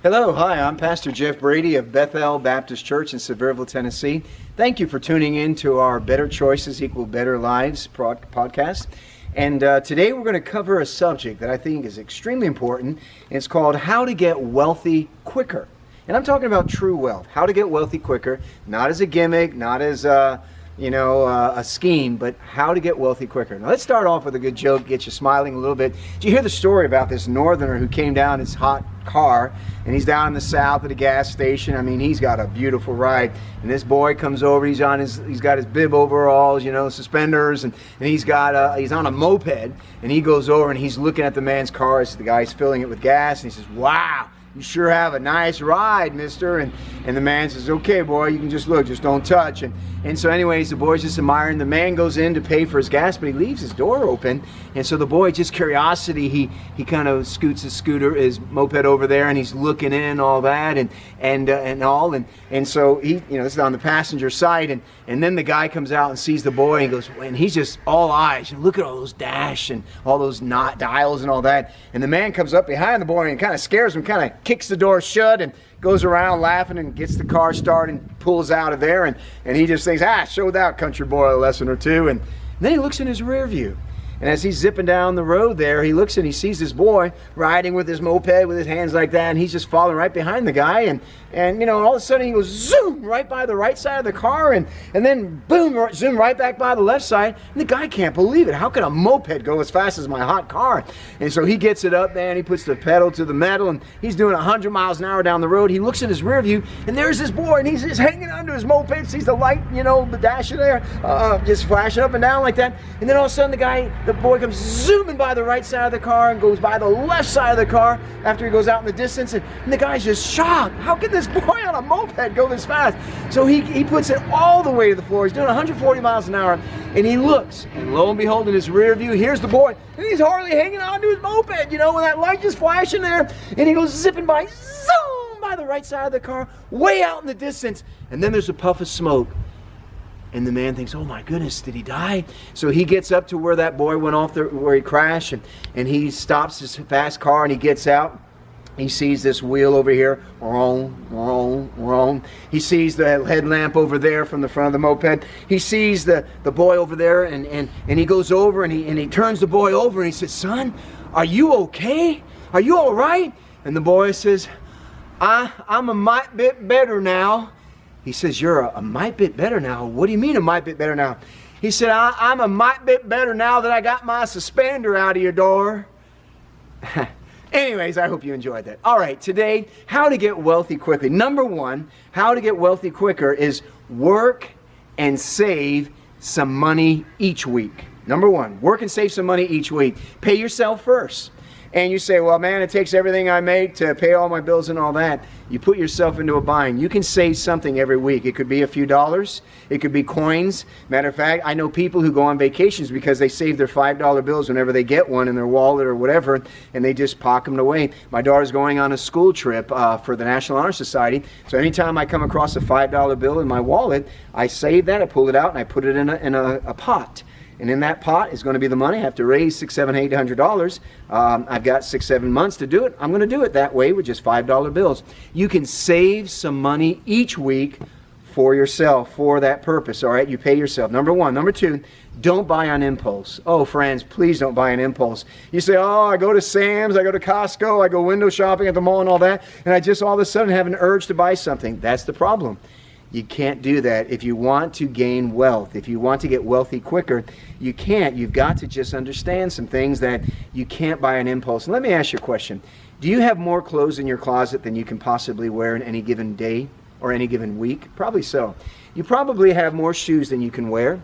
Hello, hi, I'm Pastor Jeff Brady of Bethel Baptist Church in Sevierville, Tennessee. Thank you for tuning in to our Better Choices Equal Better Lives podcast. And today we're going to cover a subject that I think is extremely important. And it's called How to Get Wealthy Quicker. And I'm talking about true wealth, how to get wealthy quicker, not as a gimmick, not as a scheme, but how to get wealthy quicker. Now let's start off with a good joke, get you smiling a little bit. Did you hear the story about this northerner who came down his hot car, and he's down in the south at a gas station? I mean, he's got a beautiful ride, and this boy comes over, he's got his bib overalls, suspenders, and he's on a moped, and he goes over and he's looking at the man's car as the guy's filling it with gas, and he says, "Wow, you sure have a nice ride, mister." And the man says, "Okay, boy, you can just look, just don't touch." And so anyways, the boy's just admiring. The man goes in to pay for his gas, but he leaves his door open. And so the boy, just curiosity, he kind of scoots his moped over there, and he's looking in all that and so he, this is on the passenger side, and then the guy comes out and sees the boy and goes, and he's just all eyes. And look at all those dash and all those dials and all that. And the man comes up behind the boy and kind of scares him, kind of kicks the door shut and goes around laughing and gets the car started and pulls out of there, and he just thinks, show that country boy a lesson or two. And then he looks in his rear view, and as he's zipping down the road there, he looks and he sees this boy riding with his moped with his hands like that, and he's just following right behind the guy, and all of a sudden he goes zoom right by the right side of the car, and then boom, zoom right back by the left side, and the guy can't believe it. How can a moped go as fast as my hot car? And so he gets it up there and he puts the pedal to the metal, and he's doing 100 miles an hour down the road. He looks in his rear view, and there's this boy, and he's just hanging onto his moped, sees the light, the dasher there, just flashing up and down like that, and then all of a sudden the boy comes zooming by the right side of the car and goes by the left side of the car after he goes out in the distance, and the guy's just shocked. How can this boy on a moped go this fast? So he puts it all the way to the floor. He's doing 140 miles an hour, and he looks, and lo and behold, in his rear view, here's the boy, and he's hardly hanging on to his moped, with that light just flashing there, and he goes zipping by, zoom, by the right side of the car, way out in the distance, and then there's a puff of smoke. And the man thinks, oh my goodness, did he die? So he gets up to where that boy went off there, where he crashed, and he stops his fast car and he gets out. He sees this wheel over here, wrong. He sees the headlamp over there from the front of the moped. He sees the boy over there, and he goes over and he turns the boy over and he says, "Son, are you okay? Are you all right?" And the boy says, I'm a mite bit better now." He says, "You're a mite bit better now? What do you mean a mite bit better now?" He said, I'm a mite bit better now that I got my suspender out of your door." Anyways, I hope you enjoyed that. All right, today, how to get wealthy quickly. Number one, how to get wealthy quicker is work and save some money each week. Number one, work and save some money each week. Pay yourself first. And you say, "Well, man, it takes everything I make to pay all my bills and all that." You put yourself into a bind. You can save something every week. It could be a few dollars. It could be coins. Matter of fact, I know people who go on vacations because they save their $5 bills whenever they get one in their wallet or whatever, and they just pocket them away. My daughter's going on a school trip for the National Honor Society, so anytime I come across a $5 bill in my wallet, I save that, I pull it out, and I put it in a pot. And in that pot is going to be the money. I have to raise $600, $700, $800. I've got 6-7 months to do it. I'm going to do it that way with just $5 bills. You can save some money each week for yourself, for that purpose. All right, you pay yourself. Number one. Number two, don't buy on impulse. Oh, friends, please don't buy on impulse. You say, "Oh, I go to Sam's, I go to Costco, I go window shopping at the mall and all that, and I just all of a sudden have an urge to buy something." That's the problem. You can't do that. If you want to gain wealth, if you want to get wealthy quicker, you can't. You've got to just understand some things that you can't buy an impulse. And let me ask you a question. Do you have more clothes in your closet than you can possibly wear in any given day or any given week? Probably so. You probably have more shoes than you can wear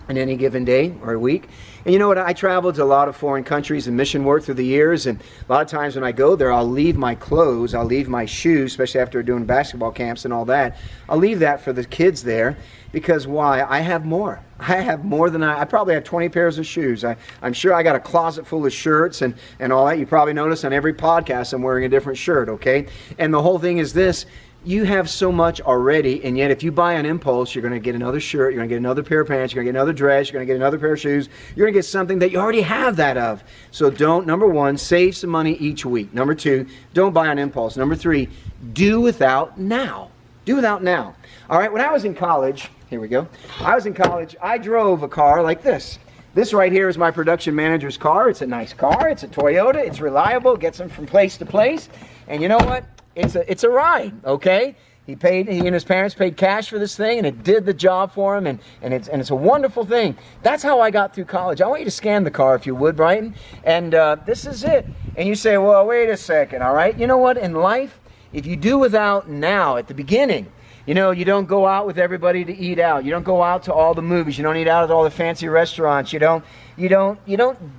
in any given day or a week. And you know what? I traveled to a lot of foreign countries and mission work through the years, and a lot of times when I go there, I'll leave my clothes, I'll leave my shoes, especially after doing basketball camps and all that. I'll leave that for the kids there, because why? I have more. I have more than I probably have 20 pairs of shoes. I'm sure I got a closet full of shirts and all that. You probably notice on every podcast I'm wearing a different shirt, okay? And the whole thing is this: you have so much already, and yet if you buy on impulse, you're going to get another shirt, you're going to get another pair of pants, you're going to get another dress, you're going to get another pair of shoes, you're going to get something that you already have that of. So don't, number one, save some money each week. Number two, don't buy on impulse. Number three, do without now. Do without now. All right, when I was in college, here we go. I was in college, I drove a car like this. This right here is my production manager's car. It's a nice car. It's a Toyota. It's reliable. Gets him from place to place. And you know what? It's a ride, okay? He and his parents paid cash for this thing, and it did the job for him, and it's a wonderful thing. That's how I got through college. I want you to scan the car, if you would, Brighton. And this is it. And you say, well, wait a second, all right? You know what? In life, if you do without now at the beginning, you know, you don't go out with everybody to eat out. You don't go out to all the movies. You don't eat out at all the fancy restaurants. You don't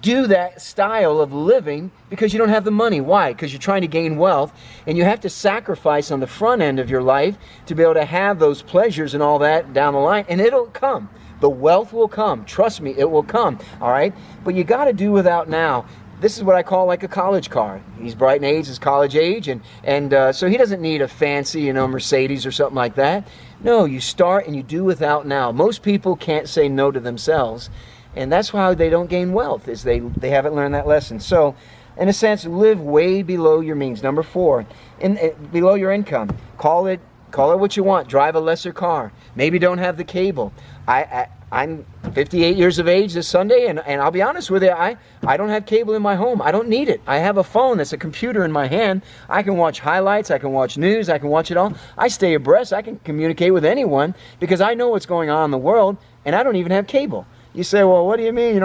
do that style of living because you don't have the money. Why? Because you're trying to gain wealth, and you have to sacrifice on the front end of your life to be able to have those pleasures and all that down the line, and it'll come. The wealth will come. Trust me, it will come. All right? But you got to do without now. This is what I call like a college car. He's Brighton age, he's college age, and so he doesn't need a fancy, Mercedes or something like that. No, you start and you do without now. Most people can't say no to themselves, and that's why they don't gain wealth, is they haven't learned that lesson. So, in a sense, live way below your means. Number four, below your income. Call it what you want. Drive a lesser car. Maybe don't have the cable. I'm 58 years of age this Sunday, and I'll be honest with you, I don't have cable in my home. I don't need it. I have a phone that's a computer in my hand. I can watch highlights, I can watch news, I can watch it all. I stay abreast, I can communicate with anyone because I know what's going on in the world, and I don't even have cable. You say, well, what do you mean?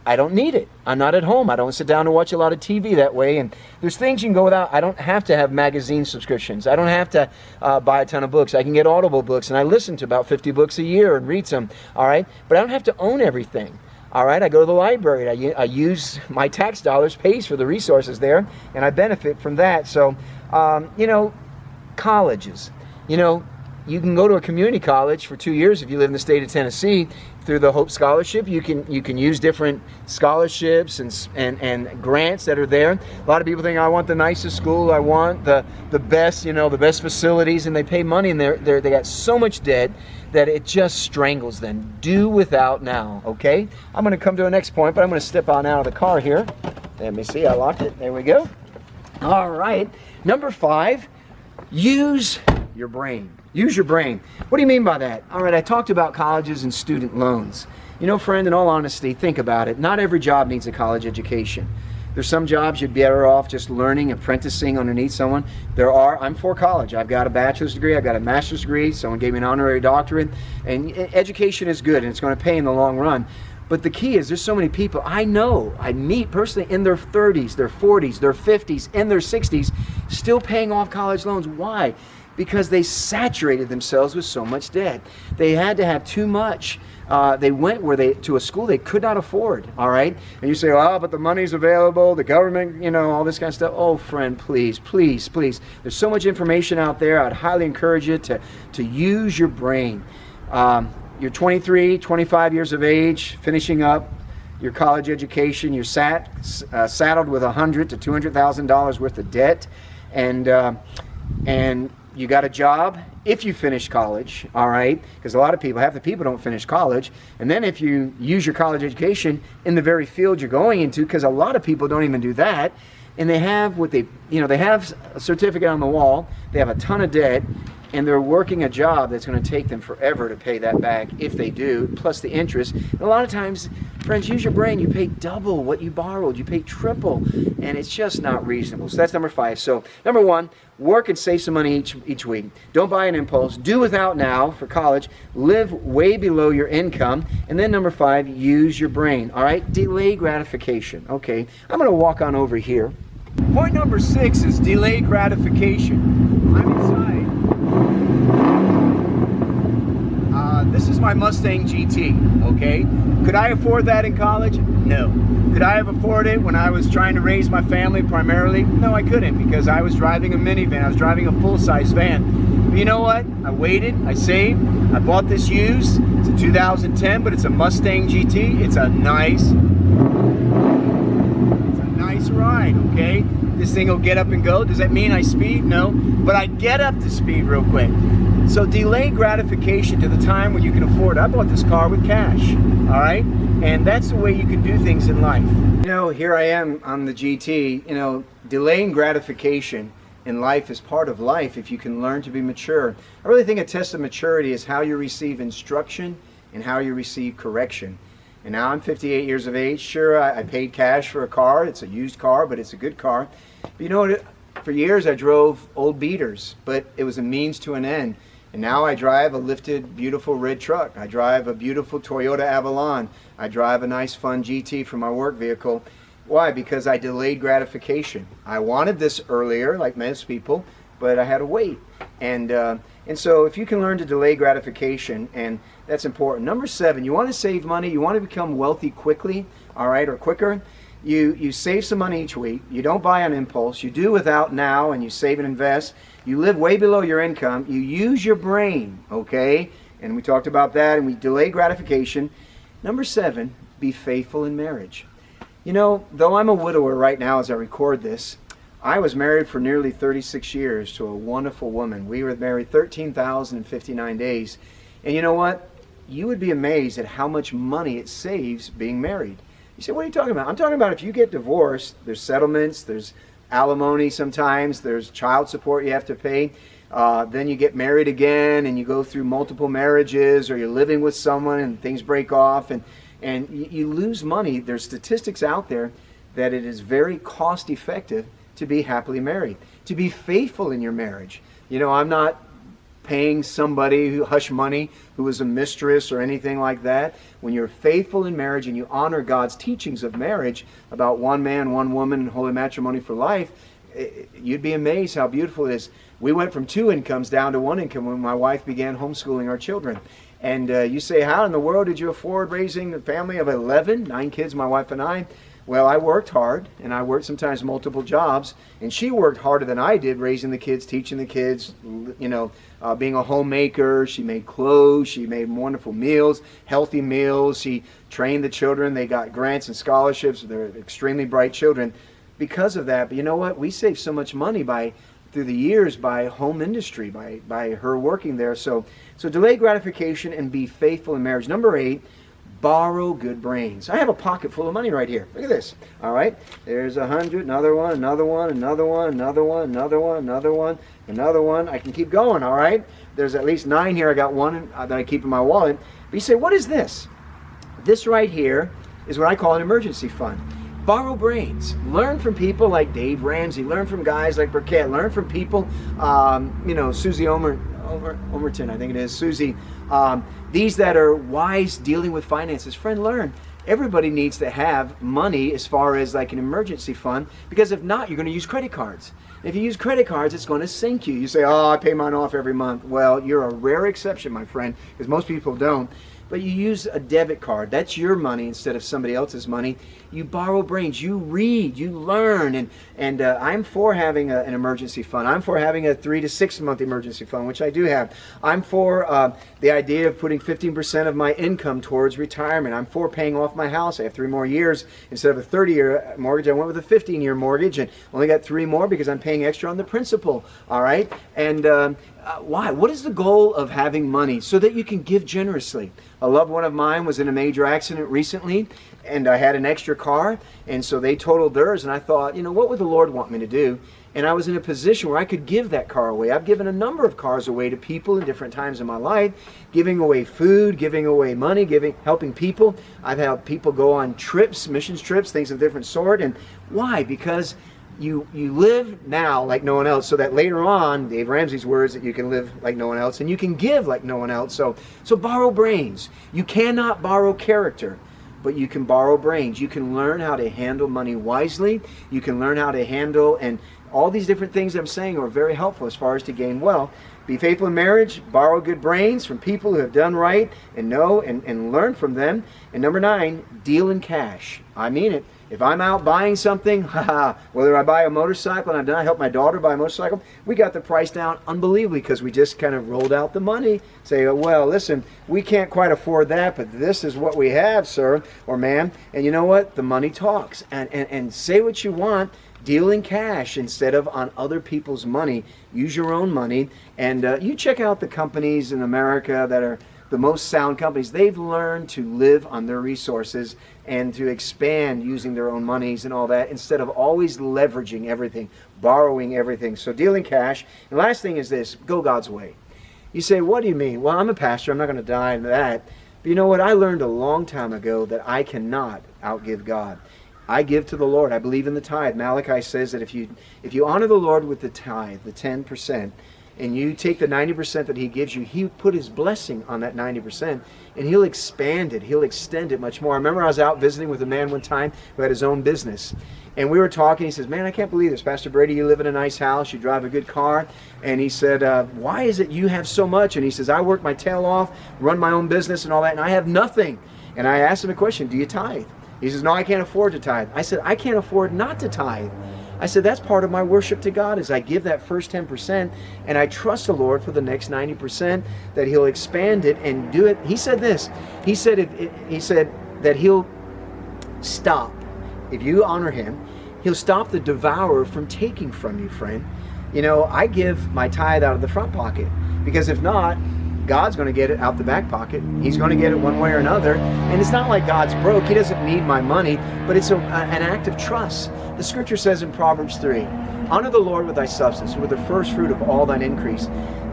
I don't need it. I'm not at home. I don't sit down and watch a lot of TV that way. And there's things you can go without. I don't have to have magazine subscriptions. I don't have to buy a ton of books. I can get Audible books, and I listen to about 50 books a year and read some. All right? But I don't have to own everything. All right? I go to the library. I use my tax dollars, pays for the resources there, and I benefit from that. So, colleges. You can go to a community college for 2 years if you live in the state of Tennessee through the Hope Scholarship. You can use different scholarships and grants that are there. A lot of people think, I want the nicest school, I want the best, the best facilities, and they pay money, and they got so much debt that it just strangles them. Do without now, okay? I'm going to come to the next point, but I'm going to step on out of the car here. Let me see, I locked it. There we go. All right. Number 5, use your brain. Use your brain. What do you mean by that? All right, I talked about colleges and student loans. Friend, in all honesty, think about it. Not every job needs a college education. There's some jobs you'd be better off just learning, apprenticing underneath someone. I'm for college. I've got a bachelor's degree, I've got a master's degree, someone gave me an honorary doctorate, and education is good and it's going to pay in the long run. But the key is there's so many people I meet personally in their 30s, their 40s, their 50s, and their 60s, still paying off college loans. Why? Because they saturated themselves with so much debt. They had to have too much. They went to a school they could not afford, all right? And you say, oh, but the money's available, the government, all this kind of stuff. Oh, friend, please, please, please. There's so much information out there. I'd highly encourage you to use your brain. You're 23, 25 years of age, finishing up your college education. You're saddled with $100,000 to $200,000 worth of debt, and you got a job if you finish college, all right? Because half the people don't finish college. And then if you use your college education in the very field you're going into, because a lot of people don't even do that, and they have they have a certificate on the wall, they have a ton of debt, and they're working a job that's going to take them forever to pay that back if they do, plus the interest. And a lot of times, friends, use your brain. You pay double what you borrowed. You pay triple, and it's just not reasonable. So that's number 5. So number 1, work and save some money each week. Don't buy an impulse. Do without now for college. Live way below your income. And then number 5, use your brain. All right? Delay gratification. Okay, I'm going to walk on over here. Point number 6 is delay gratification. I'm inside. This is my Mustang GT, okay? Could I afford that in college? No. Could I have afforded it when I was trying to raise my family primarily? No, I couldn't, because I was driving a minivan. I was driving a full-size van. But you know what? I waited, I saved, I bought this used. It's a 2010, but it's a Mustang GT. It's a nice ride, okay? This thing will get up and go. Does that mean I speed? No, but I get up to speed real quick. So delay gratification to the time when you can afford it. I bought this car with cash, all right? And that's the way you can do things in life. You know, here I am on the GT, you know, delaying gratification in life is part of life if you can learn to be mature. I really think a test of maturity is how you receive instruction and how you receive correction. And now I'm 58 years of age. Sure, I paid cash for a car. It's a used car, but it's a good car. But you know what? For years I drove old beaters, but it was a means to an end. And now I drive a lifted, beautiful red truck. I drive a beautiful Toyota Avalon. I drive a nice, fun GT for my work vehicle. Why? Because I delayed gratification. I wanted this earlier, like most people, but I had to wait. And so if you can learn to delay gratification, and that's important. Number 7, you want to save money, you want to become wealthy quickly, all right, or quicker. You save some money each week. You don't buy on impulse. You do without now, and you save and invest. You live way below your income. You use your brain, okay? And we talked about that, and we delay gratification. Number 7, be faithful in marriage. You know, though I'm a widower right now as I record this, I was married for nearly 36 years to a wonderful woman. We were married 13,059 days. And you know what? You would be amazed at how much money it saves being married. You say, what are you talking about? I'm talking about if you get divorced, there's settlements, there's alimony sometimes, there's child support you have to pay. Then you get married again and you go through multiple marriages, or you're living with someone and things break off and you lose money. There's statistics out there that it is very cost effective to be happily married, to be faithful in your marriage. You know, I'm not paying somebody who hush money who is a mistress or anything like that. When you're faithful in marriage and you honor God's teachings of marriage about one man, one woman, and holy matrimony for life, you'd be amazed how beautiful it is. We went from 2 incomes down to 1 income when my wife began homeschooling our children. And you say, how in the world did you afford raising a family of 11, 9 kids, my wife and I? Well, I worked hard, and I worked sometimes multiple jobs, and she worked harder than I did, raising the kids, teaching the kids, you know, being a homemaker. She made clothes, she made wonderful meals, healthy meals. She trained the children. They got grants and scholarships. They're extremely bright children because of that. But you know what? We saved so much money through the years by home industry, by her working there. So delay gratification and be faithful in marriage. Number 8, borrow good brains. I have a pocket full of money right here. Look at this. All right. There's 100, another one, another one, another one, another one, another one, another one, another one. I can keep going, all right? There's at least 9 here. I got one that I keep in my wallet. But you say, what is this? This right here is what I call an emergency fund. Borrow brains. Learn from people like Dave Ramsey. Learn from guys like Burkett. Learn from people, you know, Susie Omerton, I think it is, Susie. These that are wise dealing with finances. Friend, learn. Everybody needs to have money as far as like an emergency fund, because if not, you're going to use credit cards. If you use credit cards, it's going to sink you. You say, oh, I pay mine off every month. Well, you're a rare exception, my friend, because most people don't. But you use a debit card. That's your money instead of somebody else's money. You borrow brains. You read. You learn. And I'm for having an emergency fund. I'm for having a 3 to 6 month emergency fund, which I do have. I'm for the idea of putting 15% of my income towards retirement. I'm for paying off my house. I have 3 more years. Instead of a 30-year mortgage, I went with a 15-year mortgage and only got 3 more because I'm paying extra on the principal. All right? And why? What is the goal of having money? So that you can give generously. A loved one of mine was in a major accident recently, and I had an extra car, and so they totaled theirs, and I thought, you know, what would the Lord want me to do? And I was in a position where I could give that car away. I've given a number of cars away to people in different times in my life, giving away food, giving away money, helping people. I've helped people go on trips, missions trips, things of different sort. And why? Because you live now like no one else, so that later on, Dave Ramsey's words, that you can live like no one else and you can give like no one else. So borrow brains. You cannot borrow character, but you can borrow brains. You can learn how to handle money wisely. You can learn how to handle and All these different things I'm saying are very helpful as far as to gain wealth. Be faithful in marriage, borrow good brains from people who have done right and know and learn from them. And number 9, deal in cash. I mean it. If I'm out buying something, whether I buy a motorcycle, and I've done, I helped my daughter buy a motorcycle, we got the price down unbelievably because we just kind of rolled out the money. Say, oh, well, listen, we can't quite afford that, but this is what we have, sir or ma'am. And you know what? The money talks. And say what you want. Deal in cash instead of on other people's money. Use your own money. And you check out the companies in America that are the most sound companies. They've learned to live on their resources and to expand using their own monies and all that instead of always leveraging everything, borrowing everything. So deal in cash. And last thing is this, go God's way. You say, what do you mean? Well, I'm a pastor. I'm not going to die in that. But you know what? I learned a long time ago that I cannot outgive God. I give to the Lord. I believe in the tithe. Malachi says that if you honor the Lord with the tithe, the 10%, and you take the 90% that He gives you, He put His blessing on that 90%, and He'll expand it. He'll extend it much more. I remember I was out visiting with a man one time who had his own business, and we were talking. He says, man, I can't believe this. Pastor Brady, you live in a nice house, you drive a good car, and he said, why is it you have so much? And he says, I work my tail off, run my own business and all that, and I have nothing. And I asked him a question, do you tithe? He says, no, I can't afford to tithe. I said, I can't afford not to tithe. I said, that's part of my worship to God is I give that first 10% and I trust the Lord for the next 90% that He'll expand it and do it. He said this. He said that He'll stop. If you honor Him, He'll stop the devourer from taking from you, friend. You know, I give my tithe out of the front pocket because if not, God's going to get it out the back pocket. He's going to get it one way or another. And it's not like God's broke. He doesn't need my money, but it's an act of trust. The scripture says in Proverbs 3, honor the Lord with thy substance, with the first fruit of all thine increase,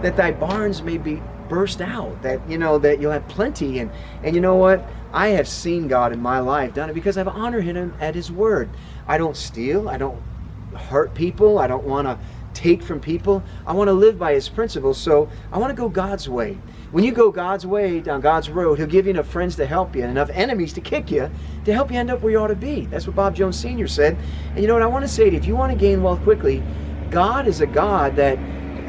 that thy barns may be burst out, that that you'll have plenty. And you know what? I have seen God in my life done it because I've honored Him at His word. I don't steal. I don't hurt people. I don't want to take from people. I want to live by His principles, so I want to go God's way. When you go God's way, down God's road, He'll give you enough friends to help you and enough enemies to kick you to help you end up where you ought to be. That's what Bob Jones Sr. said. And you know what I want to say to you, if you want to gain wealth quickly, God is a God that,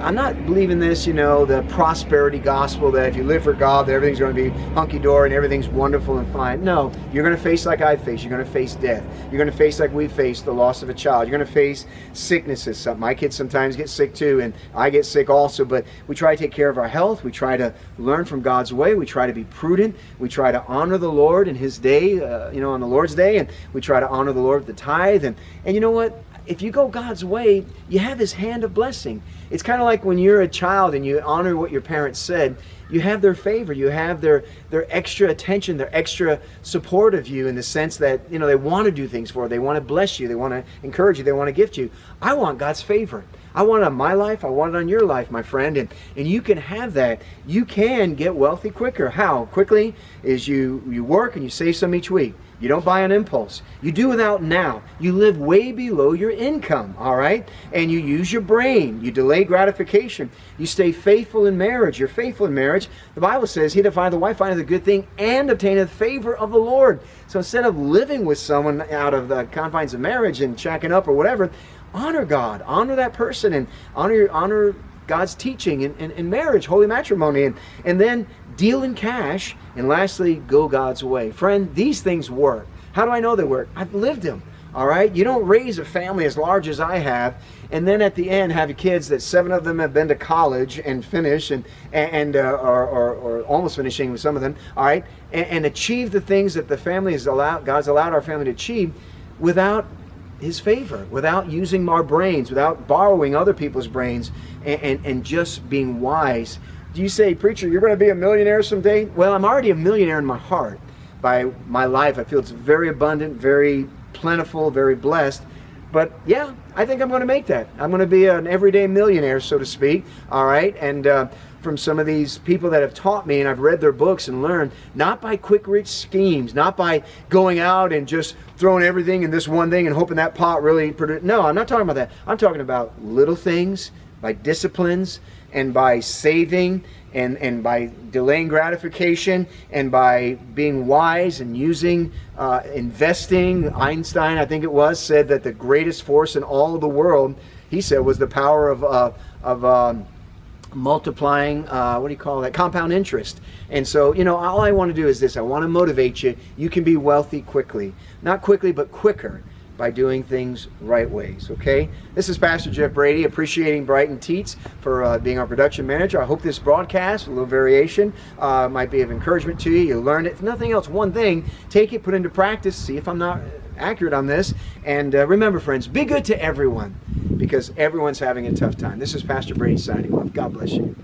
I'm not believing this, the prosperity gospel that if you live for God, that everything's going to be hunky-dory and everything's wonderful and fine. No, you're going to face like I've faced. You're going to face death. You're going to face like we've faced the loss of a child. You're going to face sicknesses. My kids sometimes get sick too, and I get sick also, but we try to take care of our health. We try to learn from God's way. We try to be prudent. We try to honor the Lord in His day, on the Lord's day, and we try to honor the Lord with the tithe. And you know what? If you go God's way, you have His hand of blessing. It's kind of like when you're a child and you honor what your parents said, you have their favor, you have their extra attention, their extra support of you in the sense that, they want to do things for you, they want to bless you, they want to encourage you, they want to gift you. I want God's favor. I want it on my life, I want it on your life, my friend, and you can have that. You can get wealthy quicker. How? Quickly is you work and you save some each week. You don't buy on impulse. You do without now. You live way below your income, all right? And you use your brain. You delay gratification. You stay faithful in marriage. You're faithful in marriage. The Bible says, he that findeth a wife findeth a good thing and obtaineth favor of the Lord. So instead of living with someone out of the confines of marriage and shacking up or whatever, honor God. Honor that person and honor God's teaching in marriage, holy matrimony, and then deal in cash, and lastly, go God's way. Friend, these things work. How do I know they work? I've lived them, all right? You don't raise a family as large as I have, and then at the end have kids that 7 of them have been to college and finish, or almost finishing with some of them, all right, and achieve the things that the family has God's allowed our family to achieve without His favor, without using our brains, without borrowing other people's brains, and just being wise. Do you say, preacher, you're going to be a millionaire someday? Well, I'm already a millionaire in my heart. By my life, I feel it's very abundant, very plentiful, very blessed. But yeah, I think I'm going to make that. I'm going to be an everyday millionaire, so to speak. All right, and from some of these people that have taught me, and I've read their books and learned, not by quick rich schemes, not by going out and just throwing everything in this one thing and hoping that pot really produces. No, I'm not talking about that. I'm talking about little things, by disciplines, and by saving, and by delaying gratification, and by being wise and using, investing. Einstein, I think it was, said that the greatest force in all of the world he said was the power of multiplying, what do you call that, compound interest. And so, all I want to do is this. I want to motivate you. You can be wealthy quickly. Not quickly, but quicker, by doing things right ways, okay? This is Pastor Jeff Brady, appreciating Brighton Teets for being our production manager. I hope this broadcast, a little variation, might be of encouragement to you. You learned it. If nothing else, one thing, take it, put into practice, see if I'm not accurate on this. And remember, friends, be good to everyone, because everyone's having a tough time. This is Pastor Brady signing off. God bless you.